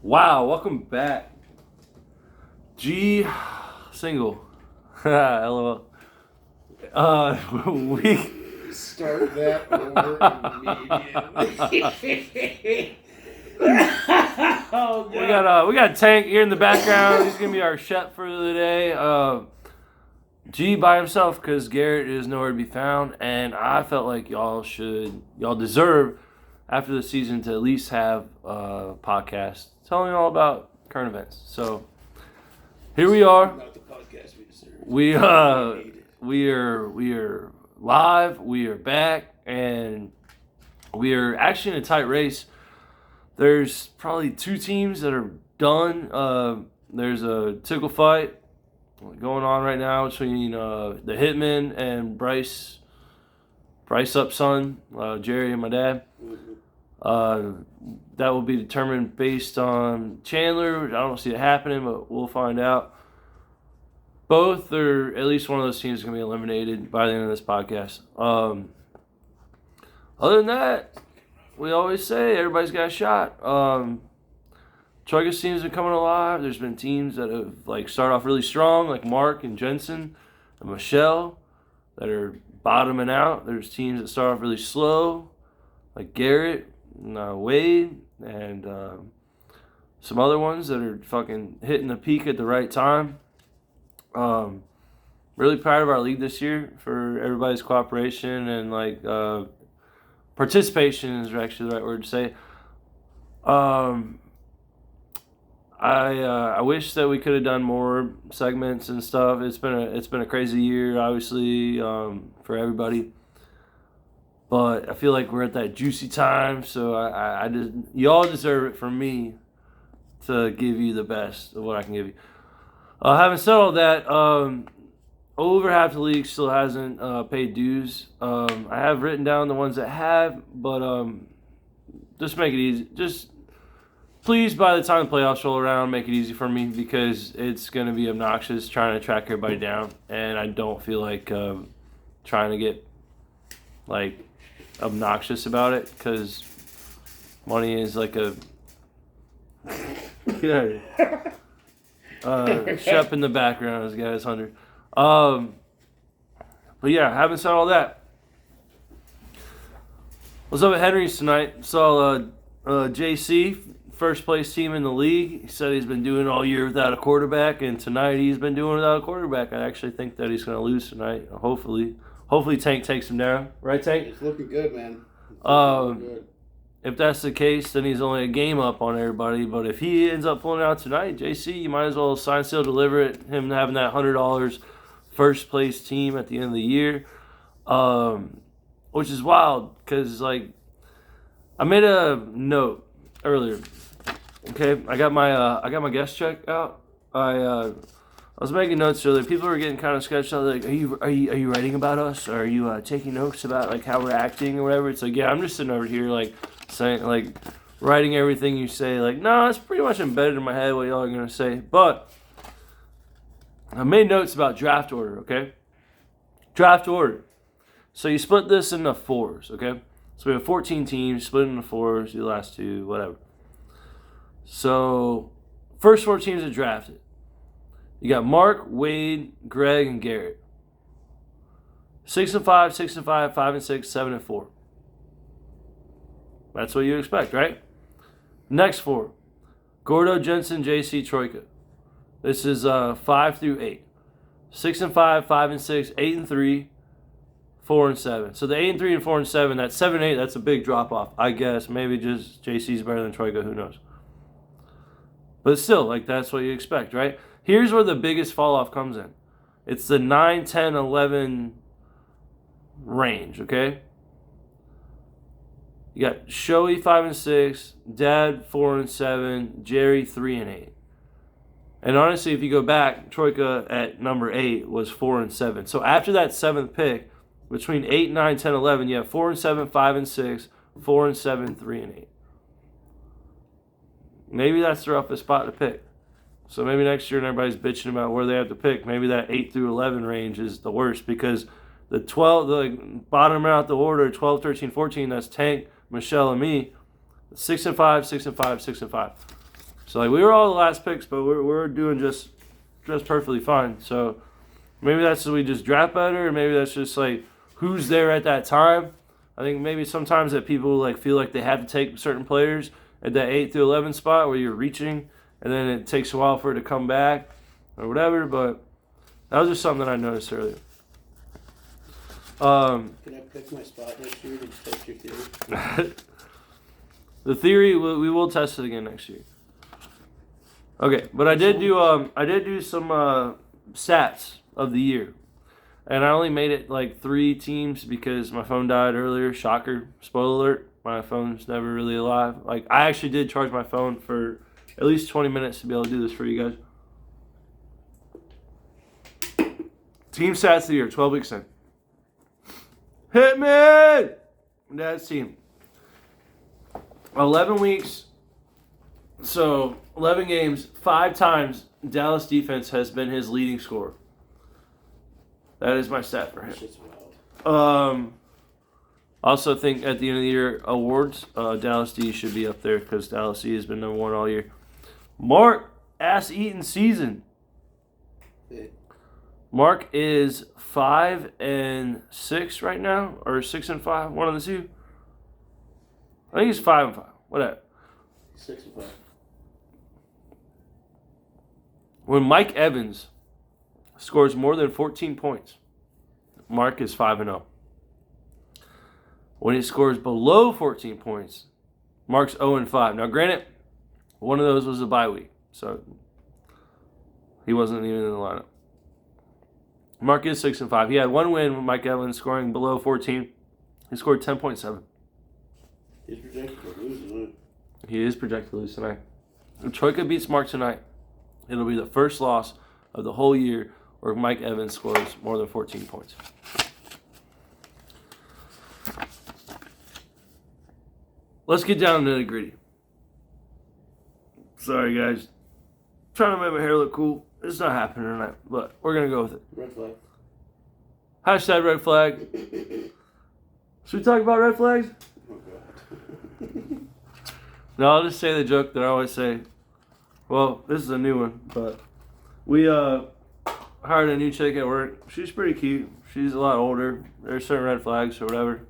Wow, welcome back. G single. LOL. We Start that over immediately. Oh, we got Tank here in the background. He's gonna be our chef for the day. G by himself because Garrett is nowhere to be found, and I felt like y'all deserve after the season to at least have a podcast telling you all about current events. So here we are. Not the podcast we deserve. We are live. We are back, and we are actually in a tight race. There's probably two teams that are done. There's a tickle fight going on right now between the Hitman and Bryce Up's son, Jerry and my dad. That will be determined based on Chandler. I don't see it happening, but we'll find out. Both or at least one of those teams is going to be eliminated by the end of this podcast. Other than that, we always say everybody's got a shot. Troika's teams are coming alive. There's been teams that have started off really strong, like Mark and Jensen and Michelle, that are bottoming out. There's teams that start off really slow, like Garrett and Wade, and some other ones that are fucking hitting the peak at the right time. Really proud of our league this year for everybody's cooperation and participation is actually the right word to say. I wish that we could have done more segments and stuff. It's been a crazy year, obviously, for everybody. But I feel like we're at that juicy time, so I just y'all deserve it from me to give you the best of what I can give you. Having said all that, over half the league still hasn't paid dues. I have written down the ones that have, but just make it easy. Just please, by the time the playoffs roll around, make it easy for me because it's going to be obnoxious trying to track everybody down, and I don't feel like trying to get obnoxious about it because money is like a get out of here. Shep in the background, this guy's 100. But yeah, having said all that, what's up at Henry's tonight? Saw JC, first place team in the league. He said he's been doing all year without a quarterback, and tonight he's been doing without a quarterback. I actually think that he's going to lose tonight. Hopefully Tank takes him down. Right, Tank? It's looking good, man. Looking good. If that's the case, then he's only a game up on everybody. But if he ends up pulling out tonight, JC, you might as well sign, seal, deliver it. Him having that $100 first place team at the end of the year, which is wild because I made a note earlier. Okay, I got my guest check out. I was making notes earlier. People were getting kind of sketched out. Like, are you writing about us? Or are you taking notes about how we're acting or whatever? It's like, yeah, I'm just sitting over here saying writing everything you say. No, it's pretty much embedded in my head what y'all are gonna say. But I made notes about draft order. Okay, draft order. So you split this into fours. Okay, so we have 14 teams split into fours. The last two, whatever. So first 4 teams are drafted. You got Mark, Wade, Greg, and Garrett. 6-5, 6-5, 5-6, 7-4. That's what you expect, right? Next 4. Gordo, Jensen, JC, Troika. This is 5 through 8. 6-5, 5-6, 8-3, 4-7. So the 8-3 and 4-7, that 7-8, that's a big drop off. I guess maybe just JC's better than Troika. Who knows? But still, that's what you expect, right? Here's where the biggest fall off comes in. It's the 9, 10, 11 range, okay? You got Shoei 5-6, Dad 4-7, Jerry 3-8. And honestly, if you go back, Troika at number 8 was 4-7. So after that 7th pick, between 8, 9, 10, 11, you have 4-7, 5-6, 4-7, 3-8. Maybe that's the roughest spot to pick. So maybe next year, when everybody's bitching about where they have to pick, maybe that 8 through 11 range is the worst because the bottom out the order, 12, 13, 14, that's Tank, Michelle, and me. 6-5, 6-5, 6-5. So like we were all the last picks, but we're doing just perfectly fine. So maybe that's we just draft better, or maybe that's just like who's there at that time. I think maybe sometimes that people like feel like they have to take certain players at that 8 through 11 spot where you're reaching, and then it takes a while for it to come back or whatever. But that was just something that I noticed earlier. Can I pick my spot next year to test your theory? The theory we will test it again next year. Okay, but I did do some stats of the year, and I only made it like 3 teams because my phone died earlier. Shocker! Spoiler alert! My phone's never really alive. Like I actually did charge my phone for at least 20 minutes to be able to do this for you guys. Team stats of the year, 12 weeks in. Hitman! That's team. 11 weeks. So 11 games, 5 times Dallas defense has been his leading scorer. That is my stat for him. Shit's wild. Also think at the end of the year awards, Dallas D should be up there because Dallas D has been number 1 all year. Mark ass eating season. Hey. Mark is 5-6 right now, or 6-5, one of the two. I think he's 5-5. Whatever. 6-5. When Mike Evans scores more than 14 points, Mark is 5-0. When he scores below 14 points, Mark's 0-5. Now, granted, one of those was a bye week, so he wasn't even in the lineup. Mark is 6-5. He had 1 win with Mike Evans scoring below 14. He scored 10.7. He's projected to lose tonight. He is projected to lose tonight. If Troika beats Mark tonight, it'll be the first loss of the whole year where Mike Evans scores more than 14 points. Let's get down to the nitty-gritty. Sorry, guys. Trying to make my hair look cool. It's not happening tonight, but we're going to go with it. Red flag. Hashtag red flag. Should we talk about red flags? Oh, God. No, I'll just say the joke that I always say. Well, this is a new one, but we hired a new chick at work. She's pretty cute. She's a lot older. There's certain red flags or whatever.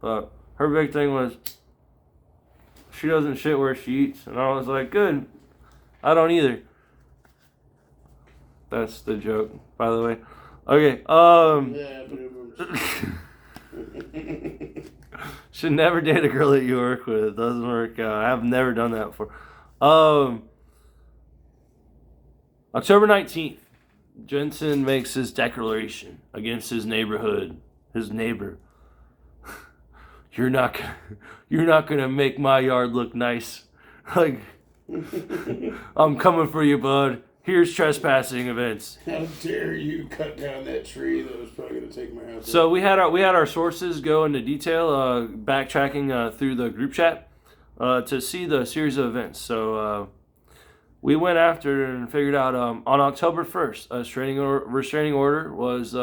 But her big thing was she doesn't shit where she eats. And I was like, good. I don't either. That's the joke, by the way. Okay, Yeah, should never date a girl that you work with. It doesn't work out. I've never done that before. October 19th, Jensen makes his declaration against his neighborhood. His neighbor. You're not gonna make my yard look nice. Like, I'm coming for you, bud. Here's trespassing events. How dare you cut down that tree that was probably going to take my house? So we had our sources go into detail, backtracking through the group chat to see the series of events. So we went after and figured out on October 1st, a restraining order was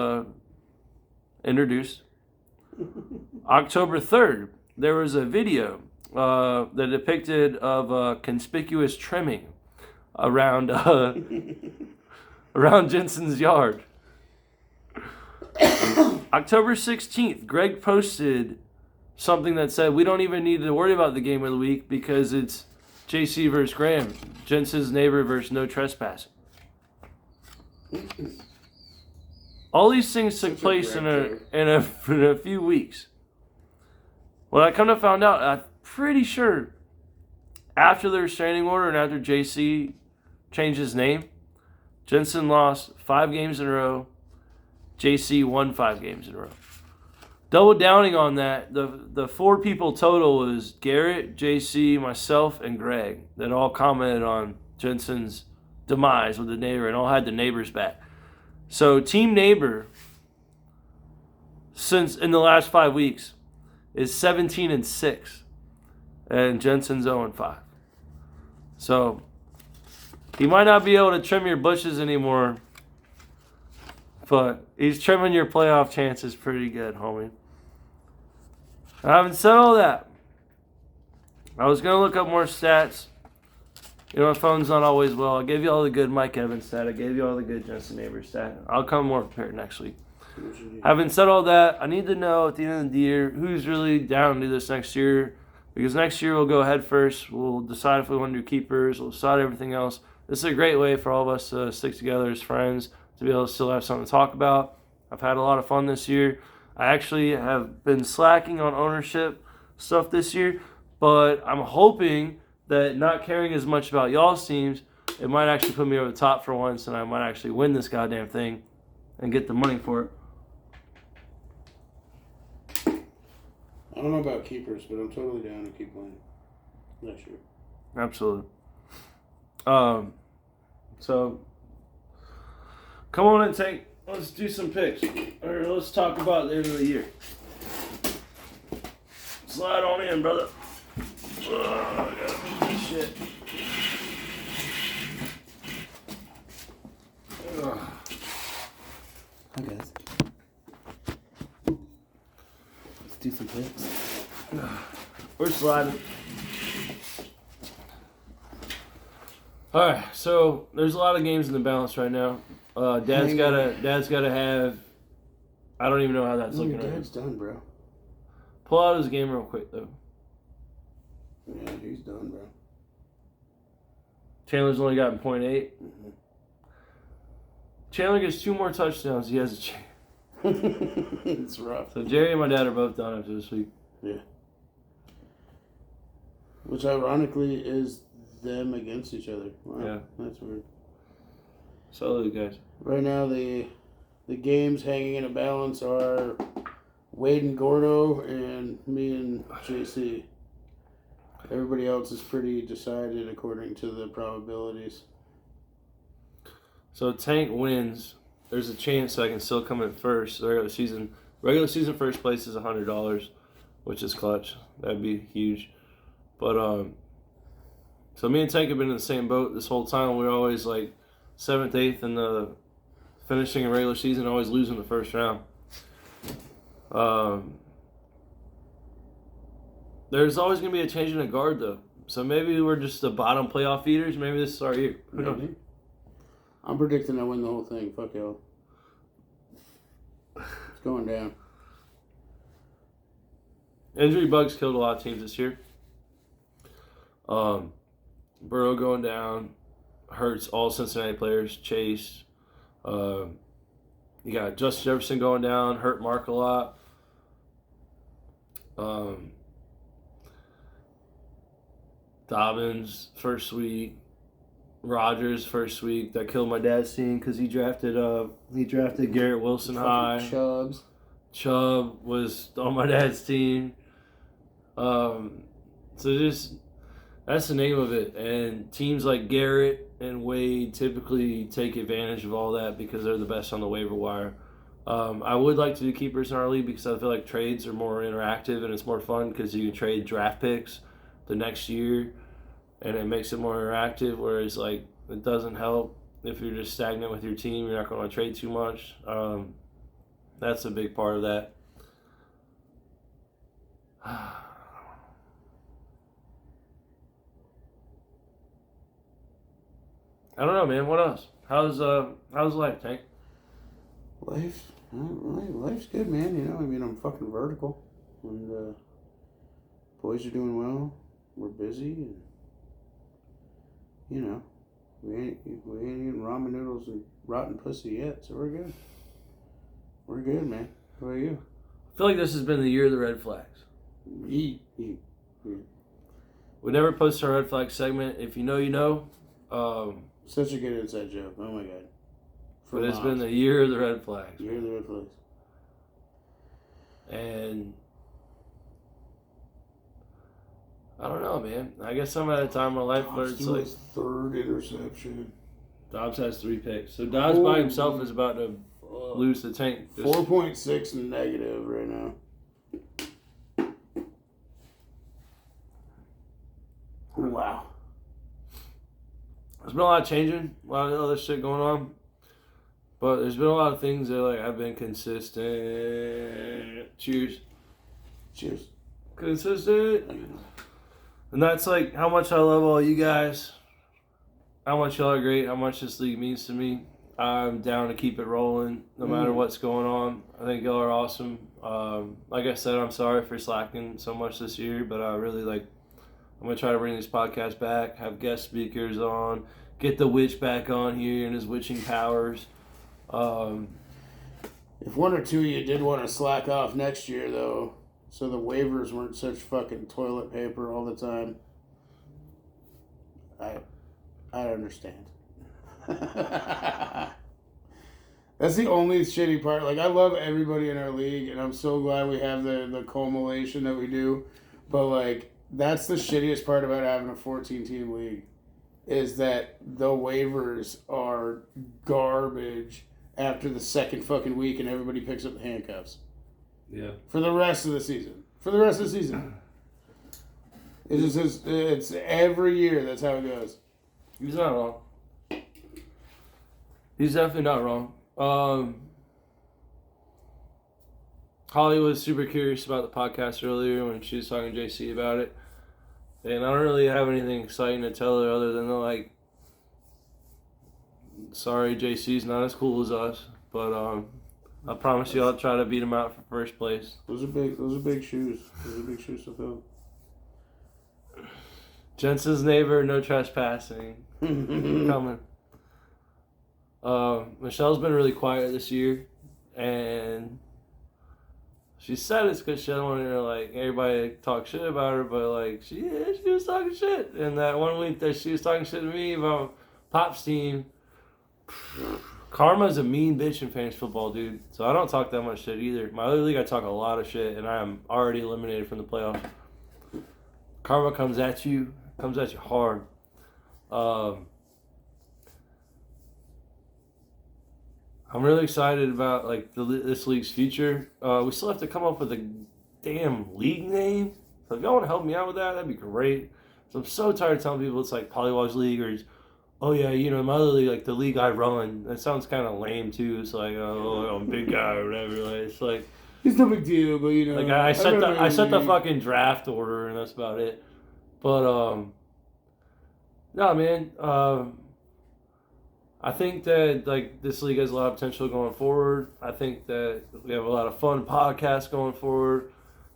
introduced. October 3rd, there was a video that depicted of conspicuous trimming around around Jensen's yard. October 16th, Greg posted something that said, we don't even need to worry about the game of the week because it's JC versus Graham, Jensen's neighbor versus no trespassing. All these things took place in a few weeks. Well, I come to find out, I'm pretty sure after the restraining order and after JC changed his name, Jensen lost 5 games in a row. JC won 5 games in a row. Double downing on that, the 4 people total was Garrett, JC, myself, and Greg that all commented on Jensen's demise with the neighbor and all had the neighbors back. So Team Neighbor, since in the last 5 weeks, is 17-6, and Jensen's 0-5. So he might not be able to trim your bushes anymore, but he's trimming your playoff chances pretty good, homie. I haven't said all that. I was going to look up more stats, My phone's not always well. I gave you all the good Mike Evans stat. I gave you all the good Jensen Neighbors stat. I'll come more prepared next week. Having said all that, I need to know at the end of the year who's really down to do this next year. Because next year we'll go head first. We'll decide if we want to do keepers. We'll decide everything else. This is a great way for all of us to stick together as friends, to be able to still have something to talk about. I've had a lot of fun this year. I actually have been slacking on ownership stuff this year, but I'm hoping that not caring as much about y'all's teams, it might actually put me over the top for once, and I might actually win this goddamn thing and get the money for it. I don't know about keepers, but I'm totally down to keep playing next year. Absolutely. So come on and let's do some picks. Or let's talk about the end of the year. Slide on in, brother. I gotta do this shit. Hi guys. Let's do some picks. We're sliding. Alright, so there's a lot of games in the balance right now. Dad's gotta have. I don't even know how that's looking right now. Dad's done, bro. Pull out his game real quick though. Yeah, he's done, bro. Chandler's only gotten 0.8. Mm-hmm. Chandler gets 2 more touchdowns. He has a chance. It's rough. So Jerry and my dad are both done after this week. Yeah. Which ironically is them against each other. Wow, Yeah. That's weird. Salute, guys. Right now, the games hanging in a balance are Wade and Gordo and me and JC. Everybody else is pretty decided according to the probabilities. So Tank wins. There's a chance I can still come in first. Regular season first place is $100, which is clutch. That'd be huge. But so me and Tank have been in the same boat this whole time. We're always like 7th, 8th in the finishing a regular season, always losing the first round. There's always going to be a change in the guard, though. So maybe we're just the bottom playoff feeders. Maybe this is our year. Who knows? Maybe. I'm predicting I win the whole thing. Fuck y'all. It's going down. Injury bugs killed a lot of teams this year. Burrow going down hurts all Cincinnati players. Chase. You got Justin Jefferson going down. Hurt Mark a lot. Dobbins first week. Rodgers first week. That killed my dad's team because he drafted Garrett Wilson high. Chubbs. Chubb was on my dad's team. So just that's the name of it. And teams like Garrett and Wade typically take advantage of all that because they're the best on the waiver wire. I would like to do keepers in our league because I feel like trades are more interactive and it's more fun because you can trade draft picks the next year and it makes it more interactive, whereas like it doesn't help if you're just stagnant with your team. You're not going to trade too much. That's a big part of that. I don't know, man. What else? How's life, Tank? Life's good, man. You know, I mean, I'm fucking vertical, and boys are doing well. We're busy, and you know, we ain't eating ramen noodles and rotten pussy yet, so we're good. We're good, man. How about you? I feel like this has been the year of the red flags. Eat. We never post our red flag segment. If you know, you know. Such a good inside joke. Oh my god. But it's been the year of the red flags. Year of the red flags. And I don't know, man. I guess I'm at a time in my life where it's like his third interception. Dobbs has 3 picks. So Dobbs by himself is about to lose the Tank. 4.6 negative right now. Wow. There's been a lot of changing, a lot of other shit going on. But there's been a lot of things that like I've been consistent. Cheers. Consistent. And that's like how much I love all you guys. how much y'all are great, how much this league means to me. I'm down to keep it rolling no matter what's going on. I think y'all are awesome. Like I said, I'm sorry for slacking so much this year, but I really I'm going to try to bring these podcasts back, have guest speakers on, get the witch back on here and his witching powers. If one or two of you did want to slack off next year, though, so the waivers weren't such fucking toilet paper all the time, I understand. That's the only shitty part. Like, I love everybody in our league, and I'm so glad we have the culmination that we do. But, like, that's the shittiest part about having a 14-team league, is that the waivers are garbage after the second fucking week, and everybody picks up the handcuffs. Yeah. For the rest of the season. It's just, it's every year, that's how it goes. He's not wrong. He's definitely not wrong. Holly was super curious about the podcast earlier when she was talking to JC about it. And I don't really have anything exciting to tell her other than sorry, JC's not as cool as us. But I promise you I'll try to beat him out for first place. Those are big shoes. Those are big shoes to fill. Jensen's neighbor, no trespassing. Coming. Michelle's been really quiet this year, and she said it's because she doesn't want to everybody talk shit about her, but she was talking shit. And that one week that she was talking shit to me about Pop's team, Karma's a mean bitch in fantasy football, dude. So I don't talk that much shit either. My other league, I talk a lot of shit, and I am already eliminated from the playoffs. Karma comes at you hard. I'm really excited about this league's future. We still have to come up with a damn league name. So if y'all want to help me out with that, that'd be great. So I'm so tired of telling people it's Pollywogs League, or oh yeah, my other league, the league I run. That sounds kind of lame too. It's oh, I'm a big guy or whatever. It's it's no big deal, but I set the fucking draft order and that's about it. But no, man. I think that this league has a lot of potential going forward. I think that we have a lot of fun podcasts going forward.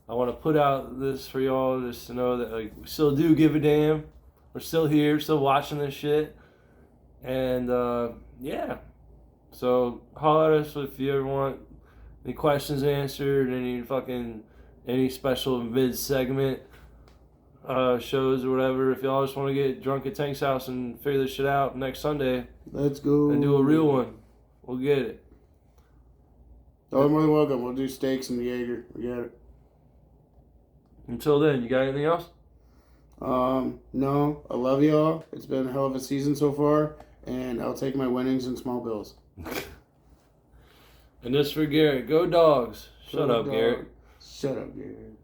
I want to put out this for y'all just to know that we still do give a damn. We're still here, still watching this shit. And yeah. So holler at us if you ever want any questions answered, any special mid segment shows or whatever. If y'all just want to get drunk at Tank's house and figure this shit out next Sunday, let's go and do a real one. We'll get it. Oh, more than welcome. We'll do steaks and the Jaeger. We got it. Until then, you got anything else? No. I love y'all. It's been a hell of a season so far, and I'll take my winnings in small bills. And this for Garrett. Go Dogs. Shut up, Garrett. Shut up, Garrett.